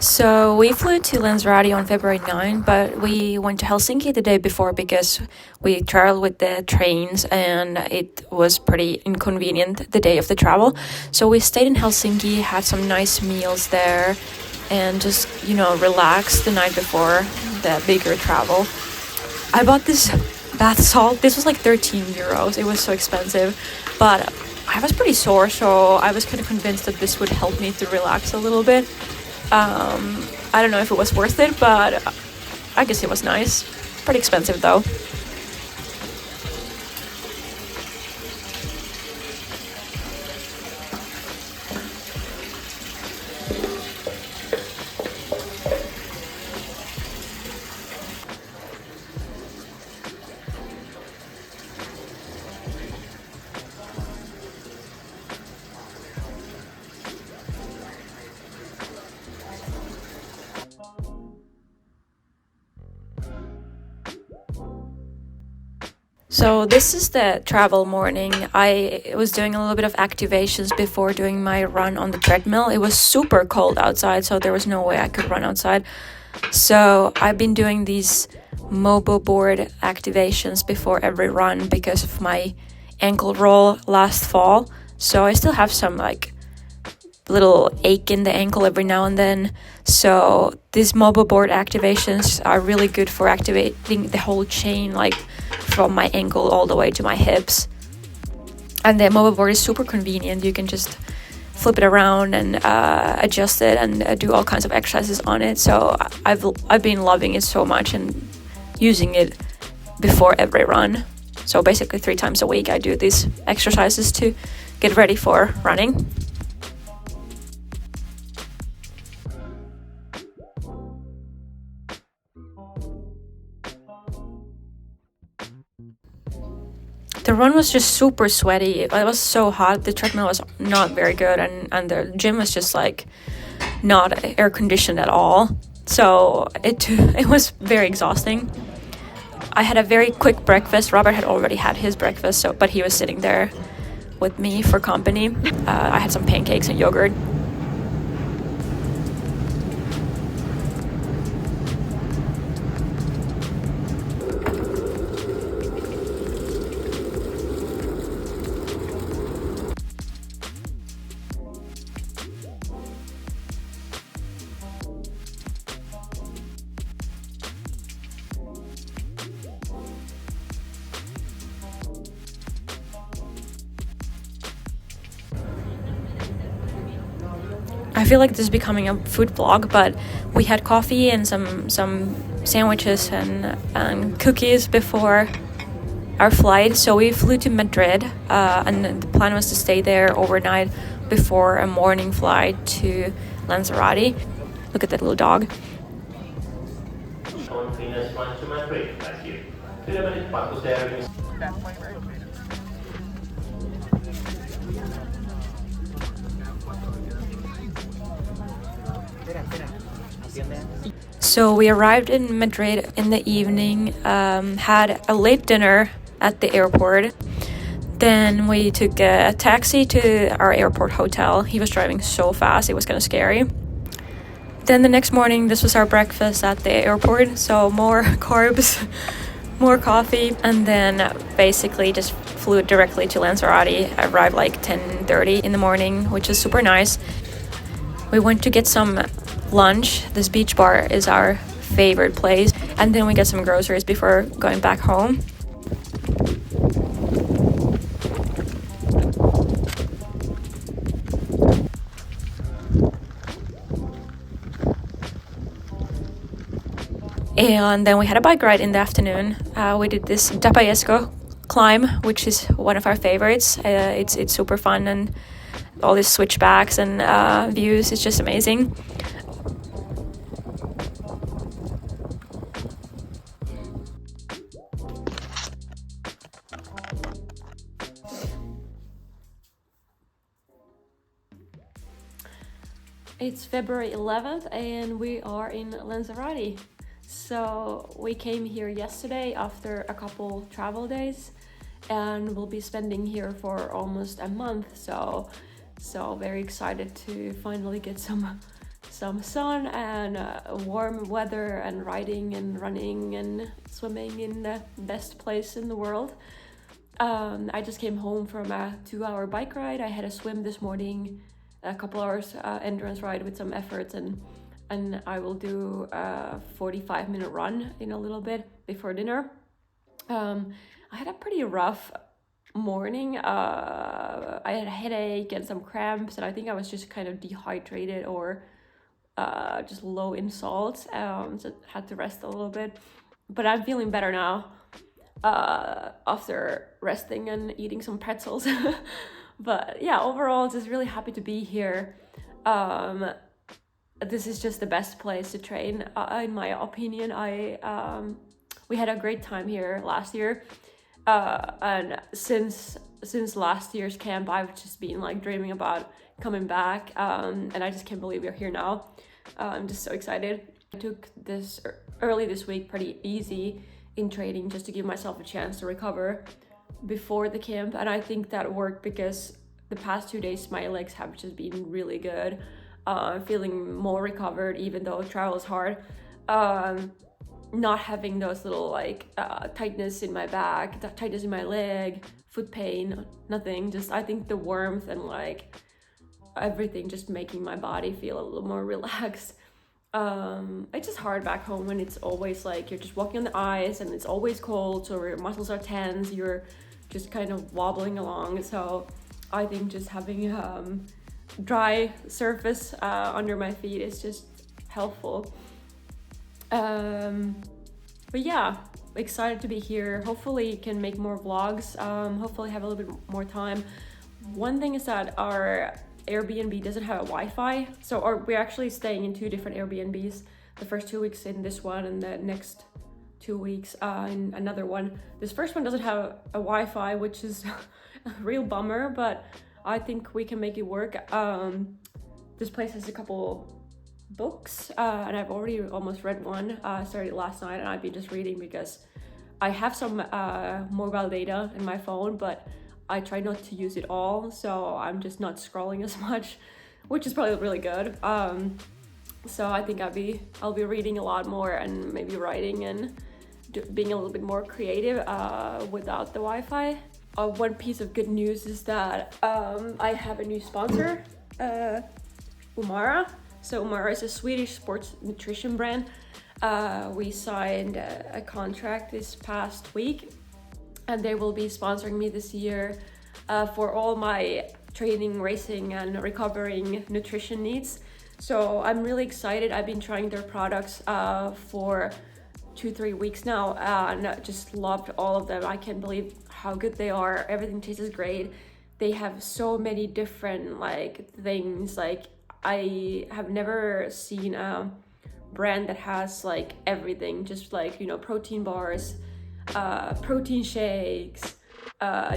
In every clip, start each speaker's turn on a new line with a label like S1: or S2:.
S1: So we flew to Lanzarote on February 9, but we went to Helsinki the day before because we traveled with the trains and it was pretty inconvenient the day of the travel. So we stayed in Helsinki, had some nice meals there, and just, relaxed the night before the bigger travel. I bought this bath salt. This was like 13 euros. It was so expensive, but I was pretty sore, so I was kind of convinced that this would help me to relax a little bit. I don't know if it was worth it, but I guess it was nice. Pretty expensive though. So this is the travel morning. I was doing a little bit of activations before doing my run on the treadmill. It was super cold outside, so there was no way I could run outside. So I've been doing these mobile board activations before every run because of my ankle roll last fall. So I still have some like little ache in the ankle every now and then. So these mobile board activations are really good for activating the whole chain, like from my ankle all the way to my hips. And the mobile board is super convenient. You can just flip it around and adjust it and do all kinds of exercises on it. So I've been loving it so much and using it before every run. So basically 3 times a week I do these exercises to get ready for running. The run was just super sweaty. It was so hot. The treadmill was not very good, and the gym was just like not air conditioned at all. So it was very exhausting. I had a very quick breakfast. Robert had already had his breakfast, but he was sitting there with me for company. I had some pancakes and yogurt. I feel like this is becoming a food vlog, but we had coffee and some sandwiches and cookies before our flight. So we flew to Madrid, and the plan was to stay there overnight before a morning flight to Lanzarote. Look at that little dog. So we arrived in Madrid in the evening, had a late dinner at the airport. Then we took a taxi to our airport hotel. He was driving so fast, it was kind of scary. Then the next morning, this was our breakfast at the airport. So more carbs, more coffee, and then basically just flew directly to Lanzarote. I arrived like 10:30 in the morning, which is super nice. We went to get some lunch. This beach bar is our favorite place, and then we get some groceries before going back home. And then we had a bike ride in the afternoon. We did this Tapayesco climb, which is one of our favorites. It's super fun, and all these switchbacks and views. It's just amazing. It's February 11th and we are in Lanzarote. So we came here yesterday after a couple travel days and we'll be spending here for almost a month. So very excited to finally get some some sun and warm weather and riding and running and swimming in the best place in the world. I just came home from a 2-hour bike ride. I had a swim this morning, a couple hours endurance ride with some efforts, and I will do a 45-minute run in a little bit before dinner. I had a pretty rough morning. I had a headache and some cramps, and I think I was just kind of dehydrated or just low in salt, so had to rest a little bit. But I'm feeling better now after resting and eating some pretzels. But yeah, overall, just really happy to be here. This is just the best place to train, in my opinion. We had a great time here last year, and since last year's camp, I've just been like dreaming about coming back, and I just can't believe we're here now. I'm just so excited. I took this early this week pretty easy in training just to give myself a chance to recover before the camp, and I think that worked because the past 2 days my legs have just been really good. Feeling more recovered even though travel is hard. Not having those little like tightness in my back, tightness in my leg, foot pain, nothing. Just I think the warmth and like everything just making my body feel a little more relaxed. It's just hard back home when it's always like you're just walking on the ice and it's always cold, so your muscles are tense, you're just kind of wobbling along. So I think just having dry surface under my feet is just helpful. But yeah, excited to be here. Hopefully can make more vlogs, hopefully have a little bit more time. One thing is that our Airbnb doesn't have a Wi-Fi, so we're actually staying in 2 different Airbnbs, the first 2 weeks in this one and the next 2 weeks in another one. This first one doesn't have a Wi-Fi, which is a real bummer, but I think we can make it work. This place has a couple books, and I've already almost read one. I started last night and I've been just reading because I have some mobile data in my phone, but I try not to use it all, so I'm just not scrolling as much, which is probably really good. So I think I'll be reading a lot more and maybe writing and being a little bit more creative without the Wi-Fi. One piece of good news is that I have a new sponsor, Umara. So Umara is a Swedish sports nutrition brand. We signed a contract this past week, and they will be sponsoring me this year for all my training, racing, and recovering nutrition needs. So I'm really excited. I've been trying their products for 2-3 weeks now, and just loved all of them. I can't believe how good they are. Everything tastes great. They have so many different like things. Like I have never seen a brand that has like everything, just like, you know, protein bars, protein shakes,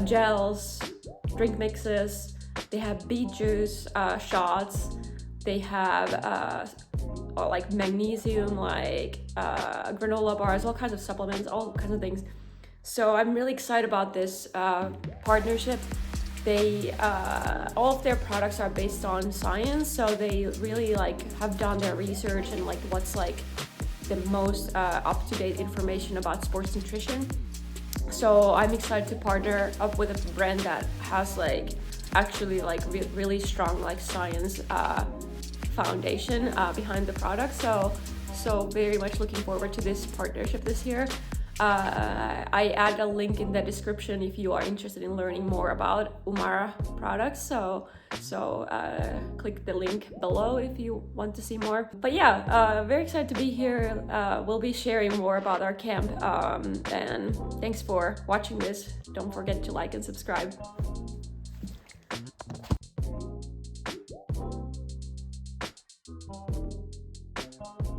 S1: gels, drink mixes. They have beet juice shots. They have like magnesium, like granola bars, all kinds of supplements, all kinds of things. So I'm really excited about this partnership. They all of their products are based on science, so they really like have done their research and like what's like the most up-to-date information about sports nutrition. So I'm excited to partner up with a brand that has like actually like really strong like science foundation behind the product. So very much looking forward to this partnership this year. I add a link in the description if you are interested in learning more about Umara products. So click the link below if you want to see more. But yeah, very excited to be here. We'll be sharing more about our camp. And thanks for watching this. Don't forget to like and subscribe.